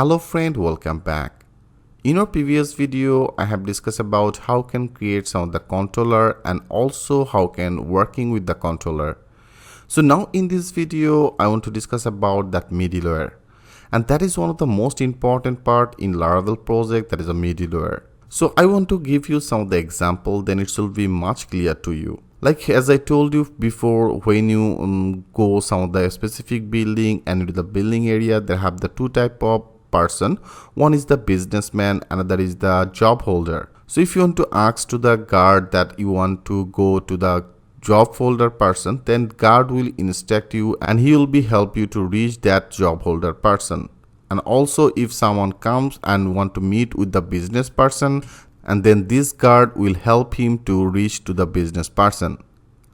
Hello friend, welcome back. In our previous video, I have discussed about how can create some of the controller and also how can working with the controller. So now in this video, I want to discuss about that middleware. And that is one of the most important part in Laravel project, that is a middleware. So I want to give you some of the example, then it will be much clear to you. Like as I told you before, when you go some of the specific building and into the building area, they have the two type of person. One is the businessman, another is the job holder. So if you want to ask to the guard that you want to go to the job holder person, then guard will instruct you and he will be help you to reach that job holder person. And also if someone comes and want to meet with the business person, and then this guard will help him to reach to the business person.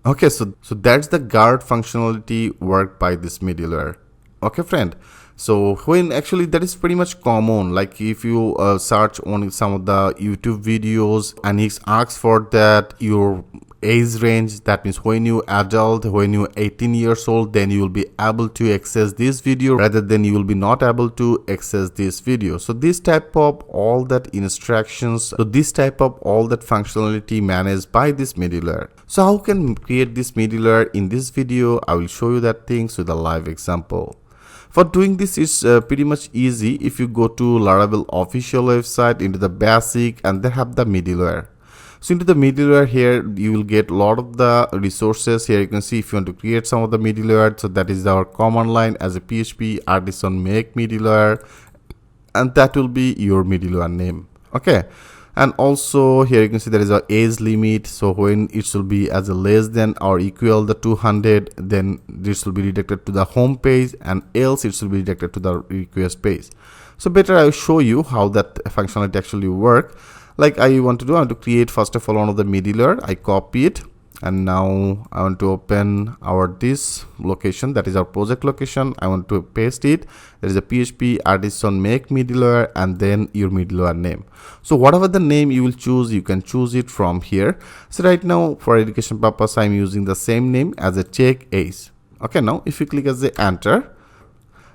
Okay, so that's the guard functionality worked by this middleware. Okay friend, so when actually that is pretty much common, like if you search on some of the YouTube videos and it asks for that your age range, that means when you adult, when you 18 years old, then you will be able to access this video, rather than you will be not able to access this video. So this type of all that instructions, so this type of all that functionality managed by this middleware. So how can create this middleware? In this video I will show you that things with a live example. For doing this is pretty much easy. If you go to Laravel official website, into the basic, and they have the middleware. So into the middleware here, you will get a lot of the resources. Here you can see if you want to create some of the middleware. So that is our command line as a PHP artisan make middleware, and that will be your middleware name. Okay. And also here you can see there is a age limit. So when it will be as a less than or equal the 200, then this will be redirected to the home page, and else it will be redirected to the request page. So better I will show you how that functionality actually work. Like I want to create first of all one of the middleware. I copy it, and now I want to open our this location, that is our project location. I want to paste it. There is a PHP artisan make middleware, and then your middleware name. So whatever the name you will choose, you can choose it from here. So right now for education purpose, I'm using the same name as a check ace. Okay, now if you click as the enter,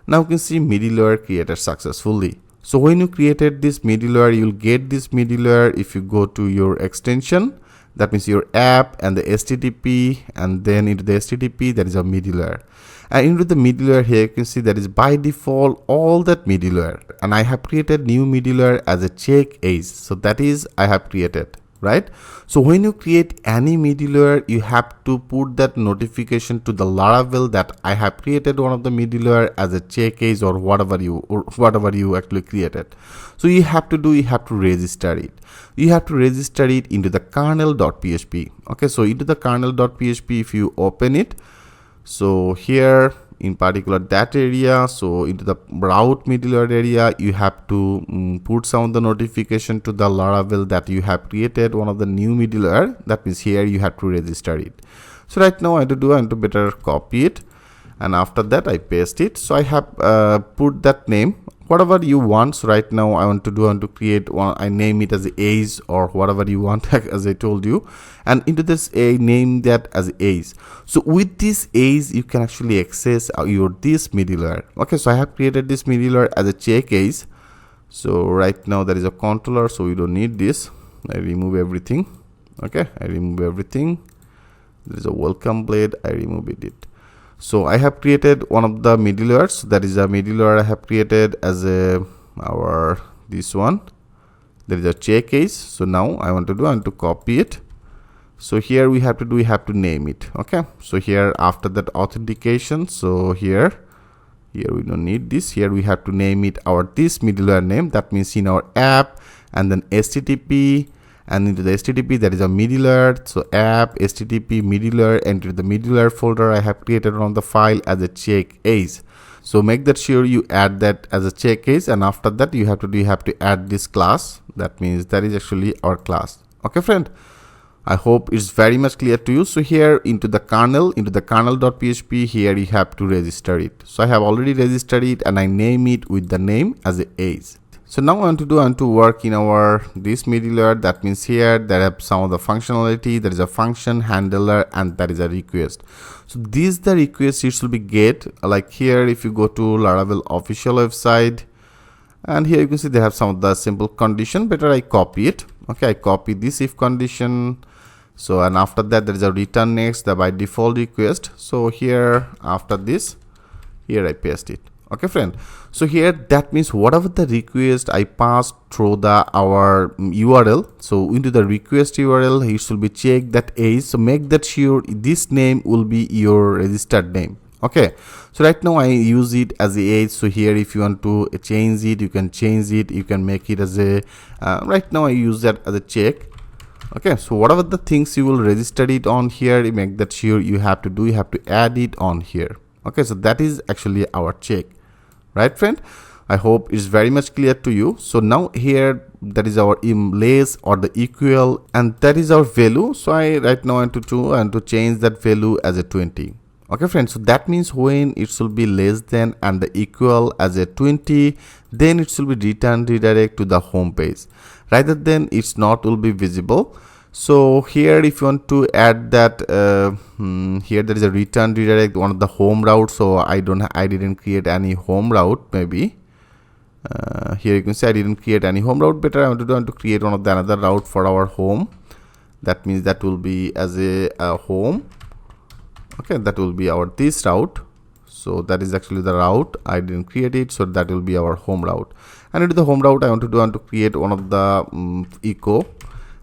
now you can see middleware created successfully. So when you created this middleware, you'll get this middleware if you go to your extension. That means your app and the HTTP, and then into the HTTP there is a middleware. And into the middleware here you can see that is by default all that middleware, and I have created new middleware as a check ace. So that is I have created, right? So when you create any middleware, you have to put that notification to the Laravel that I have created one of the middleware as a check ace or whatever you actually created. So you have to register it. You have to register it into the kernel.php. Okay, so into the kernel.php, if you open it, so here in particular that area, so into the route middleware area, you have to put some of the notification to the Laravel that you have created one of the new middleware. That means here you have to register it. So right now I want to better copy it, and after that I paste it. So I have put that name whatever you want. So right now I want to create one. I name it as ace or whatever you want as I told you, and into this a name that as ace. So with this ace you can actually access your this middleware. Okay, so I have created this middleware as a check ace. So right now there is a controller, so we don't need this. I remove everything. Okay, I remove everything. There is a welcome blade, I remove it. So I have created one of the middlewares. That is a middleware I have created as this one. There is a check ace. So now I want to copy it. So here we have to name it. Okay, so here after that authentication, so here we don't need this. Here we have to name it this middleware name. That means in our app, and then HTTP, and into the HTTP there is a middleware. So app HTTP middleware, enter the middleware folder I have created on the file as a check ace. So make that sure you add that as a check ace, and after that you have to add this class. That means that is actually our class. Okay friend, I hope it's very much clear to you. So here into the kernel.php, here you have to register it. So I have already registered it, and I name it with the name as a ace. So now I want to work in our this middleware. That means here there are some of the functionality. There is a function handler, and that is a request. So these the requests it should be get, like here if you go to Laravel official website, And here you can see they have some of the simple condition. Better I copy it. Okay, I copy this if condition. So and after that there is a return next, the by default request. So here after this, here I paste it. Okay friend, so here that means whatever the request I pass through the our URL, so into the request URL it should be checked that age. So make that sure this name will be your registered name. Okay, so right now I use it as the age. So here if you want to change it, you can change it, you can make it as a right now I use that as a check. Okay, so whatever the things you will register it on here, you make that sure you have to do, you have to add it on here. Okay, so that is actually our check, right friend? I hope it's very much clear to you. So now here that is our less or the equal, and that is our value. So I right now want to change that value as a 20. Okay friends, so that means when it should be less than and the equal as a 20, then it should be redirect to the home page, rather than it's not will be visible. So here if you want to add that here there is a return redirect, one of the home route. So I didn't create any home route. Maybe here you can see I didn't create any home route. Better I want to create one of the another route for our home. That means that will be as a home. Okay, that will be our this route. So that is actually the route, I didn't create it, so that will be our home route. And into the home route I want to create one of the echo.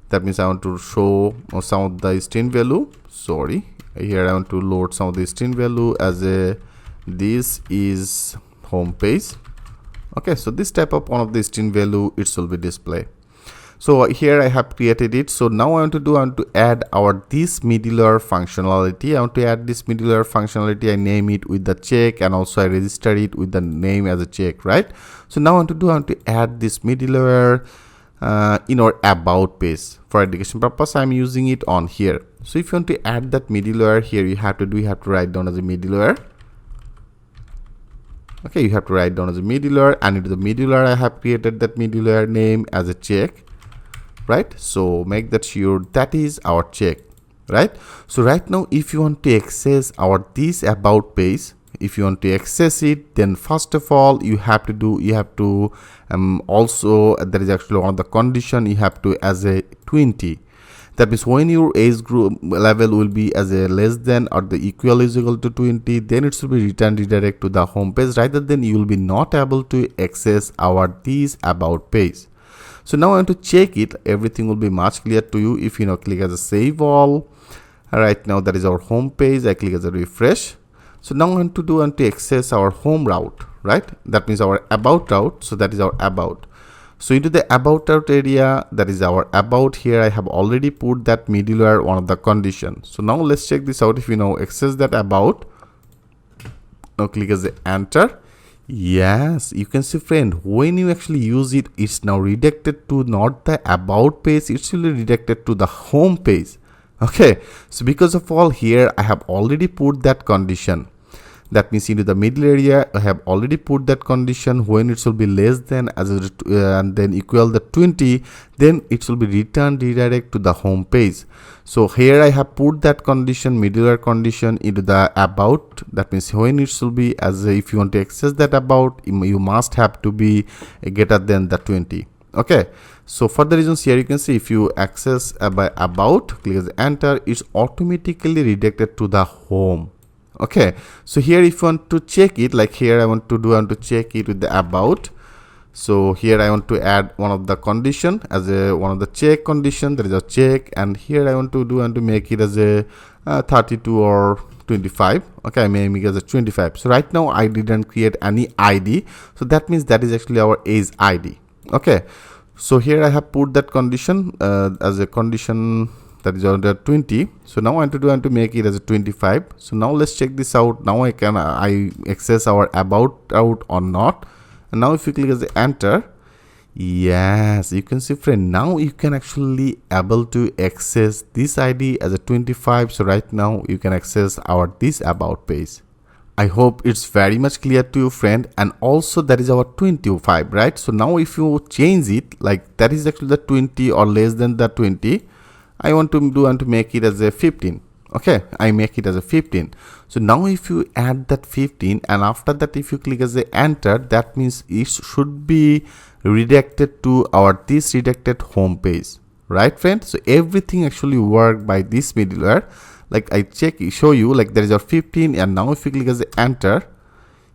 That means I want to show some of the string value. Sorry, here I want to load some of the string value as a this is home page. Okay, so this type of one of the string value it will be display. So here I have created it. So now I want to add our this middleware functionality. I want to add this middleware functionality. I name it with the check, and also I register it with the name as a check, right? So now I want to add this middleware in our about page. For education purpose I'm using it on here. So if you want to add that middleware here, you have to write down as a middleware. Okay, you have to write down as a middleware, and into the middleware I have created that middleware name as a check, right? So make that sure that is our check, right? So right now if you want to access our this about page, if you want to access it, then first of all you have to also there is actually one of the condition you have to as a 20. That means when your age group level will be as a less than or the equal is equal to 20, then it should be redirect to the home page, rather than you will be not able to access our this about page. So now I want to check it, everything will be much clear to you if you click as a save all. Right now that is our home page, I click as a refresh. So now I want to access our home route, right? That means our about route. So that is our about. So into the about route area, that is our about. Here I have already put that middleware one of the conditions. So now let's check this out. If you now access that about, now click as a enter. Yes, you can see friend, when you actually use it, it's now redirected to not the about page, it's really redirected to the home page. Okay, so because of all here I have already put that condition. That means into the middle area I have already put that condition, when it will be less than as a, and then equal the 20, then it will be redirect to the home page. So here I have put that condition, middleware condition, into the about. That means when it will be as a, if you want to access that about, you must have to be greater than the 20. Okay, so for the reasons here you can see, if you access by about, click as enter, it's automatically redirected to the home. Okay, so here if you want to check it, like here I want to check it with the about. So here I want to add one of the condition as a one of the check condition, there is a check, and here I want to make it as a 32 or 25. Okay, I may make it as a 25. So right now I didn't create any ID, so that means that is actually our age ID. Okay, so here I have put that condition as a condition, that is under 20. So now I want to make it as a 25. So now let's check this out. Now I access our about route or not. And now if you click as the enter, yes, you can see friend, now you can actually able to access this ID as a 25. So right now you can access our this about page. I hope it's very much clear to you friend. And also that is our 25, right? So now if you change it, like that is actually the 20 or less than the 20, I want to make it as a 15. Okay, I make it as a 15. So now if you add that 15 and after that if you click as a enter, that means it should be redirected to our this redirected home page, right friends? So everything actually worked by this middleware. Like I show you, like there is a 15 and now if you click as a enter,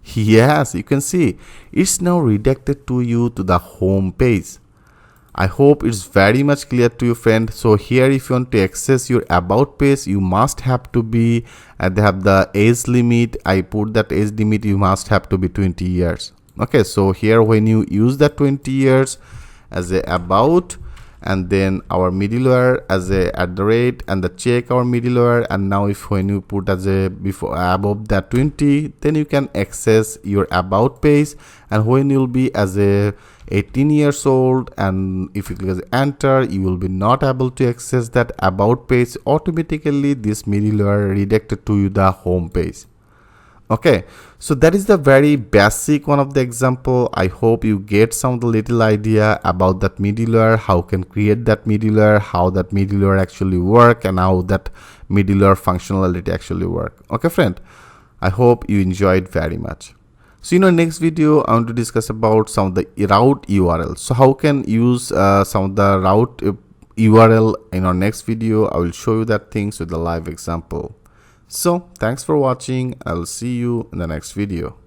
yes, you can see it's now redirected to you to the home page. I hope it's very much clear to you friend. So here if you want to access your about page, you must have to be they have the age limit. I put that age limit, you must have to be 20 years. Okay, so here when you use that 20 years as a about and then our middleware as a @ and the check our middleware, and now if when you put as a before above that 20, then you can access your about page, and when you'll be as a 18 years old and if you click as enter, you will be not able to access that about page. Automatically this middleware redirected to you the home page. Okay, so that is the very basic one of the example. I hope you get some of the little idea about that middleware, how can create that middleware, how that middleware actually work, and how that middleware functionality actually work. Okay friend, I hope you enjoyed very much. So in our next video, I want to discuss about some of the route URL. So how can use some of the route URL in our next video. I will show you that things with a live example. So thanks for watching. I'll see you in the next video.